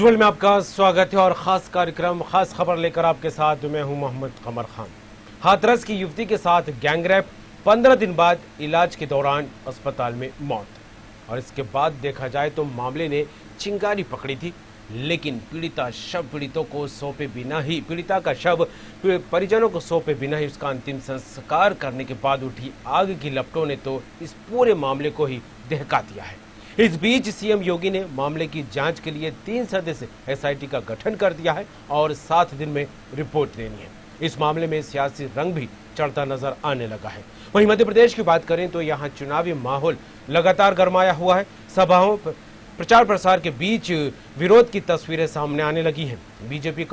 News World में आपका स्वागत है और खास कार्यक्रम खास खबर लेकर आपके साथ मैं हूं मोहम्मद कमर खान। हाथरस की युवती के साथ गैंगरेप, 15 दिन बाद इलाज के दौरान अस्पताल में मौत। और इसके बाद देखा जाए तो मामले ने चिंगारी पकड़ी थी, लेकिन पीड़िता का शव परिजनों को सौंपे बिना ही उसका अंतिम संस्कार करने के बाद उठी आग की लपटों ने तो इस पूरे मामले को ही दहका दिया है। इस बीच सीएम योगी ने मामले की जांच के लिए 3 सदस्य एसआईटी का गठन कर दिया है और 7 दिन में रिपोर्ट देनी है। इस मामले में सियासी रंग भी चढ़ता नजर आने लगा है। वहीं मध्य प्रदेश की बात करें तो यहाँ चुनावी माहौल लगातार गरमाया हुआ है। सभाओं प्रचार प्रसार के बीच विरोध की तस्वीरें सामने आने लगी हैं। बीजेपी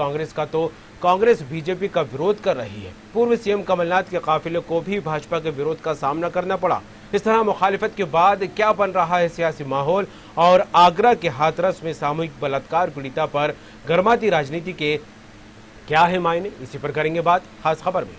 कांग्रेस बीजेपी का विरोध कर रही है। पूर्व सीएम कमलनाथ के काफिले को भी भाजपा के विरोध का सामना करना पड़ा। इस तरह मुखालिफत के बाद क्या बन रहा है सियासी माहौल, और आगरा के हाथरस में सामूहिक बलात्कार पीड़िता पर गर्माती राजनीति के क्या है मायने, इसी पर करेंगे बात खास खबर में।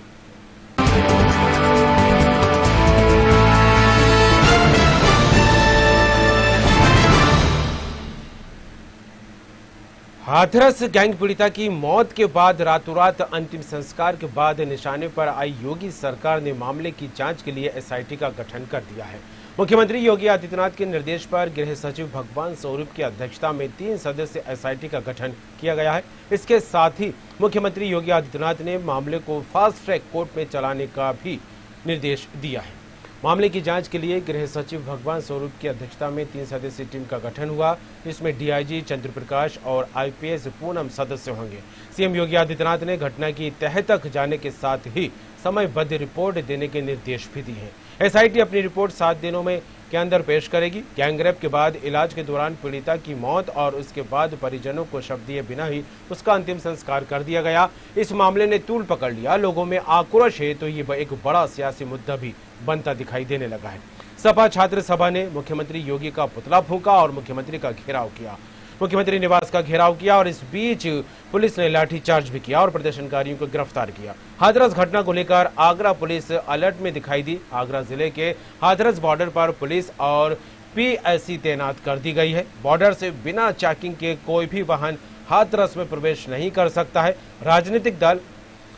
हाथरस गैंग पीड़िता की मौत के बाद रातों रात अंतिम संस्कार के बाद निशाने पर आई योगी सरकार ने मामले की जांच के लिए एसआईटी का गठन कर दिया है। मुख्यमंत्री योगी आदित्यनाथ के निर्देश पर गृह सचिव भगवान स्वरूप की अध्यक्षता में 3 सदस्य एसआईटी का गठन किया गया है। इसके साथ ही मुख्यमंत्री योगी आदित्यनाथ ने मामले को फास्ट ट्रैक कोर्ट में चलाने का भी निर्देश दिया है। मामले की जांच के लिए गृह सचिव भगवान स्वरूप की अध्यक्षता में 3 सदस्यीय टीम का गठन हुआ। इसमें डीआईजी चंद्र प्रकाश और आईपीएस पूनम सदस्य होंगे। सीएम योगी आदित्यनाथ ने घटना की तह तक जाने के साथ ही समयबद्ध रिपोर्ट देने के निर्देश भी दिए हैं। एसआईटी अपनी रिपोर्ट 7 दिनों में के अंदर पेश करेगी। गैंगरेप के बाद इलाज के दौरान पीड़िता की मौत और उसके बाद परिजनों को शव दिए बिना ही उसका अंतिम संस्कार कर दिया गया। इस मामले ने तूल पकड़ लिया। लोगों में आक्रोश है तो ये एक बड़ा सियासी मुद्दा भी बनता दिखाई देने लगा है। सपा छात्र सभा ने मुख्यमंत्री योगी का पुतला फूंका और मुख्यमंत्री का घेराव किया। मुख्यमंत्री निवास का घेराव किया और इस बीच पुलिस ने लाठीचार्ज भी किया और प्रदर्शनकारियों को गिरफ्तार किया। हाथरस घटना को लेकर आगरा पुलिस अलर्ट में दिखाई दी। आगरा जिले के हाथरस बॉर्डर पर पुलिस और पीएसी तैनात कर दी गई है। बॉर्डर से बिना चेकिंग के कोई भी वाहन हाथरस में प्रवेश नहीं कर सकता है। राजनीतिक दल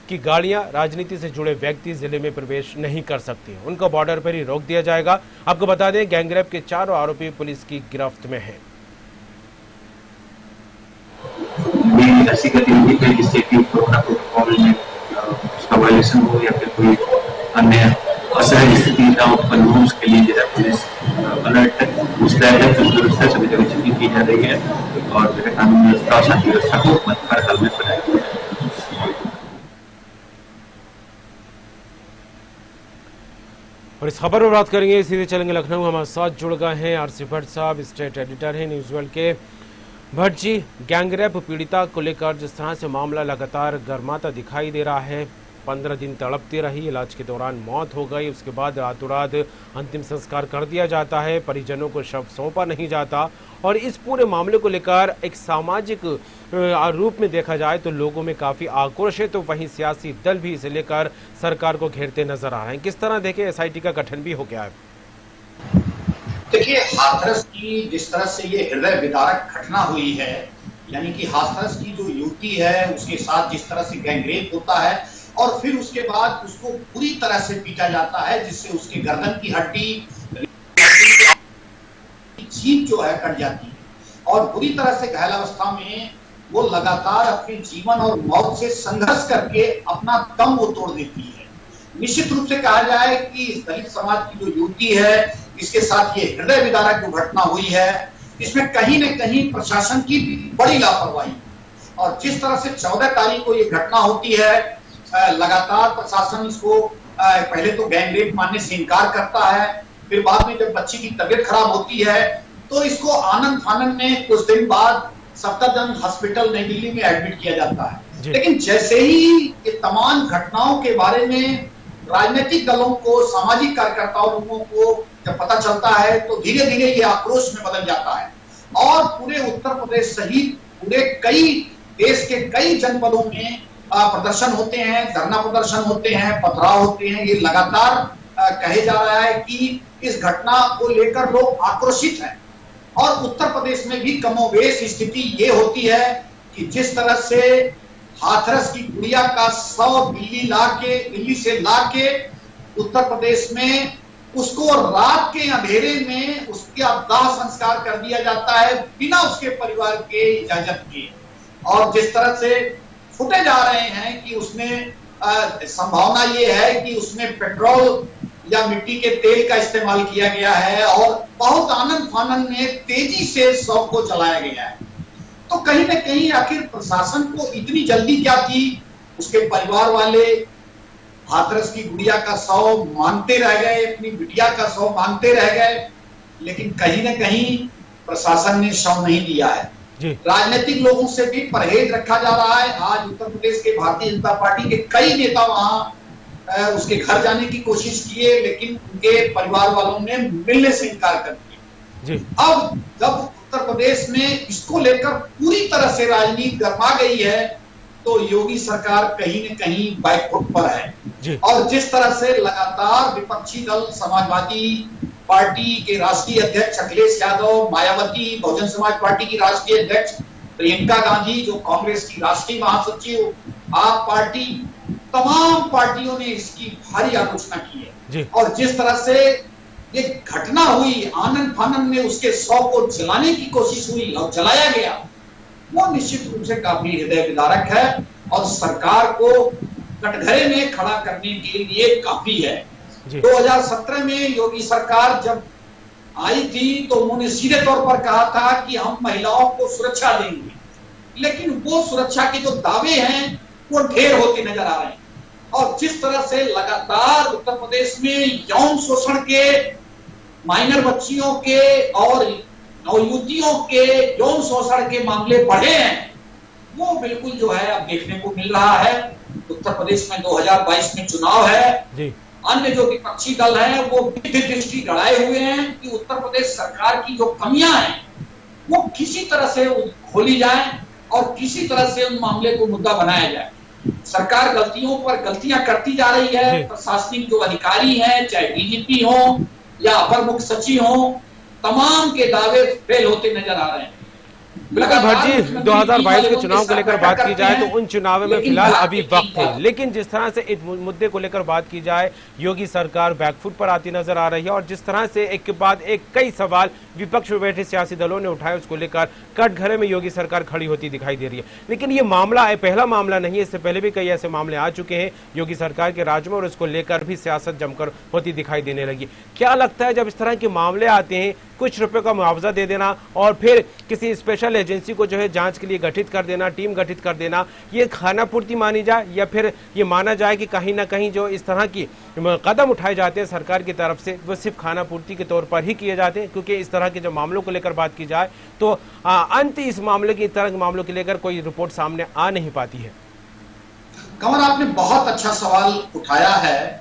की गाड़ियां, राजनीति से जुड़े व्यक्ति जिले में प्रवेश नहीं कर सकते, उनको बॉर्डर पर ही रोक दिया जाएगा। आपको बता दें, गैंगरेप के 4 आरोपी पुलिस की गिरफ्त में हैं। ऐसी गतिविधि पे जिससे कि कोरोना प्रोटोकॉल में उसका वायलेशन हो या फिर कोई अन्य असहज स्थिति ना उत्पन्न हो, उसके लिए जिला पुलिस अलर्ट मुस्तैद व्यवस्था सभी जगह चेकिंग की जा रही है और जो है कानून व्यवस्था और शांति व्यवस्था को हर हाल में बनाया गया है। और इस खबर पर बात करेंगे, सीधे चलेंगे लखनऊ। हमारे साथ जुड़ गए हैं आरसी भट्ट साहब, स्टेट एडिटर हैं न्यूज़वर्ल्ड के। भट्ट जी, गैंगरेप पीड़िता को लेकर जिस तरह से मामला लगातार गर्माता दिखाई दे रहा है, 15 दिन तड़पती रही, इलाज के दौरान मौत हो गई, उसके बाद रातों रात अंतिम संस्कार कर दिया जाता है, परिजनों को शव सौंपा नहीं जाता, और इस पूरे मामले को लेकर एक सामाजिक रूप में देखा जाए तो लोगों में काफी आक्रोश है, तो वहीं सियासी दल भी इसे लेकर सरकार को घेरते नजर आ रहे हैं। किस तरह देखें, एसआईटी का गठन भी हो गया है। देखिए, हाथरस की जिस तरह से ये हृदय विदारक घटना हुई है, यानी कि हाथरस की जो युवती है उसके साथ जिस तरह से गैंगरेप होता है और फिर उसके बाद उसको पूरी तरह से पीटा जाता है, जिससे उसके गर्दन की हड्डी, जीभ जो है कट जाती है और बुरी तरह से घायल अवस्था में वो लगातार अपने जीवन और मौत से संघर्ष करके अपना दम वो तोड़ देती है। निश्चित रूप से कहा जाए कि इस दलित समाज की जो युवती है, इसके साथ ये हृदय विदारक जो घटना हुई है, इसमें कहीं न कहीं प्रशासन की बड़ी लापरवाही, और जिस तरह से 14 तारीख को ये घटना होती है, लगातार प्रशासन इसको पहले तो गैंगरेप मानने से इनकार करता है, फिर बाद में जब बच्ची की तबीयत खराब होती है तो इसको आनंद फानंद में कुछ दिन बाद सफदरजंग हॉस्पिटल नई दिल्ली में एडमिट किया जाता है। लेकिन जैसे ही ये तमाम घटनाओं के बारे में राजनीतिक दलों को, सामाजिक कार्यकर्ताओं लोगों को जब पता चलता है तो धीरे धीरे ये आक्रोश में बदल जाता है और पूरे उत्तर प्रदेश सहित पूरे देश के कई जनपदों में प्रदर्शन होते हैं, धरना प्रदर्शन होते हैं, पथराव होते हैं। ये लगातार कहे जा रहा है कि इस घटना को लेकर लोग आक्रोशित हैं और उत्तर प्रदेश में भी कमोवेश स्थिति ये होती है कि जिस तरह से हाथरस की गुड़िया का शव दिल्ली से लाके उत्तर प्रदेश में उसको रात के अंधेरे में उसका दाह संस्कार कर दिया जाता है बिना उसके परिवार के इजाजत के, और जिस तरह से फुटेज आ रहे हैं कि उसमें संभावना ये है कि उसमें पेट्रोल या मिट्टी के तेल का इस्तेमाल किया गया है और बहुत आनंद फानन में तेजी से शव को जलाया गया है। तो कहीं ना कहीं आखिर प्रशासन को इतनी जल्दी क्या थी? उसके परिवार वाले हाथरस की गुड़िया का शव मांगते रह गए, अपनी बिटिया का शव मांगते रह गए, लेकिन कहीं ना कहीं प्रशासन ने शव नहीं दिया है। राजनीतिक लोगों से भी परहेज रखा जा रहा है। आज उत्तर प्रदेश के भारतीय जनता पार्टी के कई नेता वहां उसके घर जाने की कोशिश किए, लेकिन उनके परिवार वालों ने मिलने से इनकार कर दिया। अब जब उत्तर प्रदेश में इसको लेकर पूरी तरह से राजनीति गरमा गई है, तो योगी सरकार कहीं न कहीं बैकफुट पर है। और जिस तरह से लगातार विपक्षी दल समाजवादी पार्टी के राष्ट्रीय अध्यक्ष अखिलेश यादव, मायावती बहुजन समाज पार्टी की राष्ट्रीय अध्यक्ष प्रियंका गांधी, जो कांग्रेस की राष्ट्रीय महासचिव, आप पार्टी, तमाम पार्टियों ने इसकी भारी आलोचना की है। और जिस तरह से ये घटना हुई, आनंद फानन में उसके शव को जलाने की कोशिश हुई और जलाया गया, वो निश्चित रूप से काफी हृदय विदारक है और सरकार को कटघरे में खड़ा करने के लिए काफी है। 2017 में योगी सरकार जब आई थी तो उन्होंने सीधे तौर पर कहा था कि हम महिलाओं को सुरक्षा देंगे, लेकिन वो सुरक्षा के जो दावे हैं वो ढेर होते नजर आ रहे हैं। और जिस तरह से लगातार उत्तर प्रदेश में यौन शोषण के, माइनर बच्चियों के और नवयुवतियों के यौन शोषण के मामले बढ़े हैं, वो बिल्कुल जो है अब देखने को मिल रहा है। उत्तर प्रदेश में 2022 में चुनाव है, अन्य जो विपक्षी दल हैं वो विधि दृष्टि गड़ाए हुए हैं कि उत्तर प्रदेश सरकार की जो कमियां हैं वो किसी तरह से खोली जाए और किसी तरह से उन मामले को मुद्दा बनाया जाए। सरकार गलतियों पर गलतियां करती जा रही है। प्रशासनिक जो अधिकारी हैं, चाहे डीजीपी हो या अपर मुख्य सचिव हो, तमाम के दावे फेल होते नजर आ रहे हैं। बिल्कुल भट्ट जी, 2022 के चुनाव को लेकर बात की जाए तो उन चुनावों में फिलहाल अभी वक्त है, लेकिन जिस तरह से इस मुद्दे को लेकर बात की जाए, योगी सरकार बैकफुट पर आती नजर आ रही है और जिस तरह से एक के बाद एक कई सवाल विपक्ष में बैठे सियासी दलों ने उठाए, उसको लेकर कटघरे में योगी सरकार खड़ी होती दिखाई दे रही है। लेकिन ये मामला पहला मामला नहीं है, इससे पहले भी कई ऐसे मामले आ चुके हैं योगी सरकार के राज में और उसको लेकर भी सियासत जमकर होती दिखाई देने लगी। क्या लगता है जब इस तरह के मामले आते हैं, कुछ रुपए का मुआवजा दे देना और फिर किसी स्पेशल एजेंसी को जो है जांच के लिए गठित कर देना, टीम गठित कर देना, ये खाना पूर्ति मानी जाए या फिर ये माना जाए कि कहीं ना कहीं जो इस तरह की कदम उठाए जाते हैं सरकार की तरफ से वो सिर्फ खाना पूर्ति के तौर पर ही किए जाते हैं? क्योंकि इस तरह के जो मामलों को लेकर बात की जाए तो अंत इस मामले की, इस तरह के मामलों को लेकर कोई रिपोर्ट सामने आ नहीं पाती है। कंवर, आपने बहुत अच्छा सवाल उठाया है।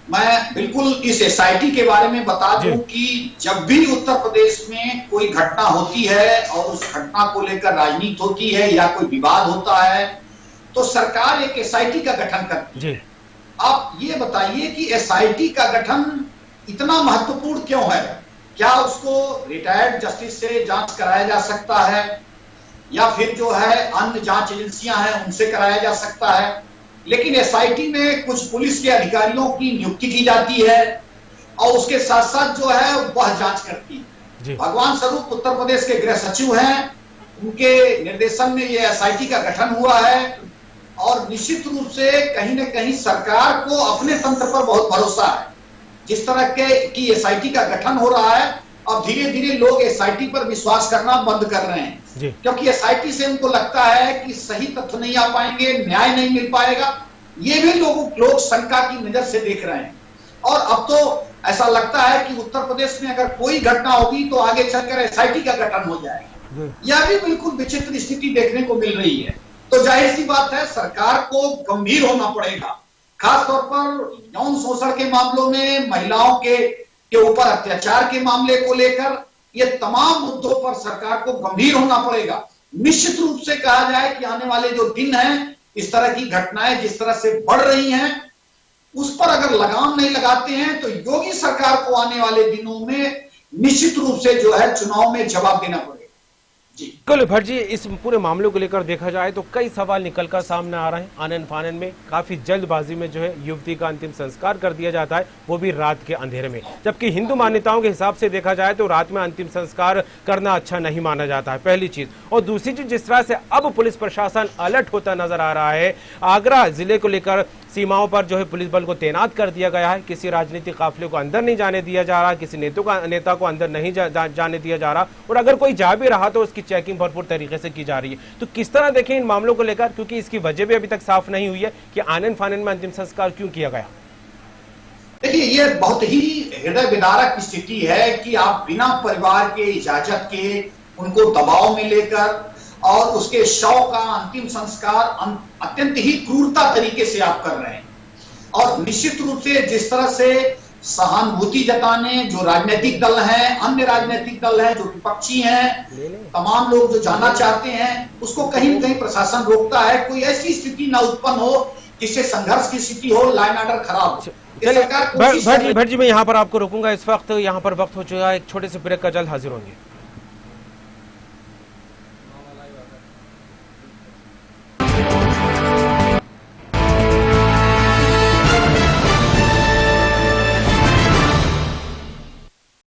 मैं बिल्कुल इस एसआईटी के बारे में बता दूं कि जब भी उत्तर प्रदेश में कोई घटना होती है और उस घटना को लेकर राजनीति होती है या कोई विवाद होता है तो सरकार एक एसआईटी का गठन करती है। आप ये बताइए कि एसआईटी का गठन इतना महत्वपूर्ण क्यों है? क्या उसको रिटायर्ड जस्टिस से जांच कराया जा सकता है या फिर जो है अन्य जांच एजेंसियां हैं उनसे कराया जा सकता है? लेकिन एसआईटी में कुछ पुलिस के अधिकारियों की नियुक्ति की जाती है और उसके साथ साथ जो है वह जांच करती है। भगवान स्वरूप उत्तर प्रदेश के गृह सचिव हैं, उनके निर्देशन में ये एसआईटी का गठन हुआ है और निश्चित रूप से कहीं न कहीं सरकार को अपने तंत्र पर बहुत भरोसा है। जिस तरह के की एसआईटी का गठन हो रहा है, अब धीरे धीरे लोग एसआईटी पर विश्वास करना बंद कर रहे हैं क्योंकि एसआईटी से उनको लगता है कि सही तथ्य नहीं आ पाएंगे, न्याय नहीं मिल पाएगा। ये भी लोग शंका की नजर से देख रहे हैं और अब तो ऐसा लगता है कि उत्तर प्रदेश में अगर कोई घटना होगी तो आगे चलकर एसआईटी का गठन हो जाएगा। यह भी बिल्कुल विचित्र स्थिति देखने को मिल रही है। तो जाहिर सी बात है सरकार को गंभीर होना पड़ेगा, खासतौर पर यौन शोषण के मामलों में, महिलाओं के ऊपर अत्याचार के मामले को लेकर, ये तमाम मुद्दों पर सरकार को गंभीर होना पड़ेगा। निश्चित रूप से कहा जाए कि आने वाले जो दिन हैं, इस तरह की घटनाएं जिस तरह से बढ़ रही हैं, उस पर अगर लगाम नहीं लगाते हैं तो योगी सरकार को आने वाले दिनों में निश्चित रूप से जो है चुनाव में जवाब देना पड़ेगा। जी बिल्कुल भट्ट जी, इस पूरे मामले को लेकर देखा जाए तो कई सवाल निकलकर सामने आ रहे हैं। आनन फानन में काफी जल्दबाजी में जो है युवती का अंतिम संस्कार कर दिया जाता है, वो भी रात के अंधेरे में, जबकि हिंदू मान्यताओं के हिसाब से देखा जाए तो रात में अंतिम संस्कार करना अच्छा नहीं माना जाता है, पहली चीज। और दूसरी चीज, जिस तरह से अब पुलिस प्रशासन अलर्ट होता नजर आ रहा है, आगरा जिले को लेकर सीमाओं पर जो है पुलिस बल को तैनात कर दिया गया है, किसी राजनीतिक काफिले को अंदर नहीं जाने दिया जा रहा, किसी नेता को अंदर नहीं जाने दिया जा रहा, और अगर कोई जा भी रहा तो उसकी चेकिंग भरपूर तरीके से की जा रही है। तो किस तरह देखें इन मामलों को लेकर, क्योंकि इसकी वजह भी अभी तक साफ नहीं हुई है कि आनन फानन में अंतिम संस्कार क्यों किया गया। देखिए, ये बहुत ही हृदय विदारक स्थिति है कि आप बिना परिवार के इजाजत के उनको दबाव में लेकर और उसके शव का अंतिम संस्कार अत्यंत ही क्रूरता तरीके से आप कर रहे हैं। और निश्चित रूप से जिस तरह से सहानुभूति जताने जो राजनीतिक दल हैं, अन्य राजनीतिक दल हैं, जो विपक्षी हैं, तमाम लोग जो जाना चाहते हैं, उसको कहीं न कहीं प्रशासन रोकता है। कोई ऐसी स्थिति न उत्पन्न हो जिससे संघर्ष की स्थिति हो, लाइन ऑर्डर खराब हो। भट्ट जी, मैं यहाँ पर आपको रोकूंगा, इस वक्त यहाँ पर वक्त हो चुका है एक छोटे से ब्रेक का, जल्द हाजिर होंगे।